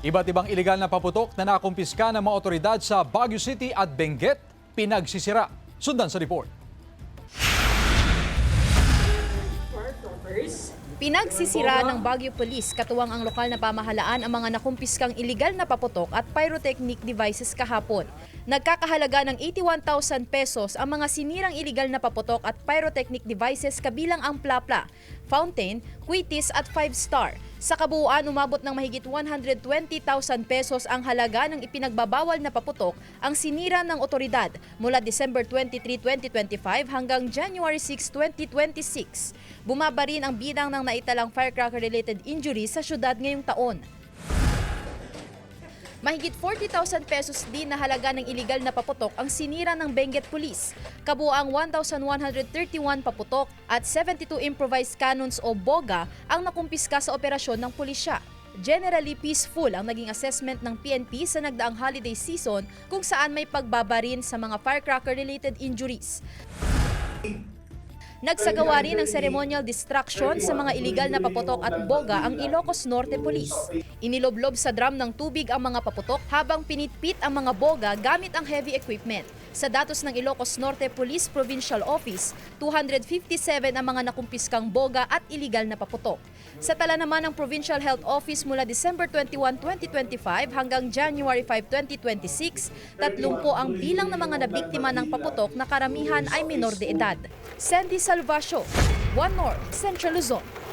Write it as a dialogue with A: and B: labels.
A: Iba't ibang iligal na paputok na nakumpiska ng mga otoridad sa Baguio City at Benguet, pinagsisira. Sundan sa report.
B: Pinagsisira ng Baguio Police katuwang ang lokal na pamahalaan ang mga nakumpiskang iligal na paputok at pyrotechnic devices kahapon. Nagkakahalaga ng 81,000 pesos ang mga sinirang iligal na paputok at pyrotechnic devices kabilang ang plapla, fountain, quitis at 5-star. Sa kabuuan, umabot ng mahigit 120,000 pesos ang halaga ng ipinagbabawal na paputok ang sinira ng otoridad mula December 23, 2025 hanggang January 6, 2026. Bumaba rin ang bilang ng naitalang firecracker-related injuries sa syudad ngayong taon. Mahigit 40,000 pesos din na halaga ng iligal na paputok ang sinira ng Benguet Police. Kabuang 1,131 paputok at 72 improvised cannons o boga ang nakumpiska sa operasyon ng pulisya. Generally peaceful ang naging assessment ng PNP sa nagdaang holiday season kung saan may pagbabarin sa mga firecracker-related injuries. Nagsagawa rin ng ceremonial destruction sa mga iligal na paputok at boga ang Ilocos Norte Police. Iniloblob sa drum ng tubig ang mga paputok habang pinitpit ang mga boga gamit ang heavy equipment. Sa datos ng Ilocos Norte Police Provincial Office, 257 ang mga nakumpiskang boga at iligal na paputok. Sa tala naman ng Provincial Health Office mula December 21, 2025 hanggang January 5, 2026, 30 ang bilang ng mga nabiktima ng paputok na karamihan ay minor de edad. Sandy Salvacio, One North, Central Luzon.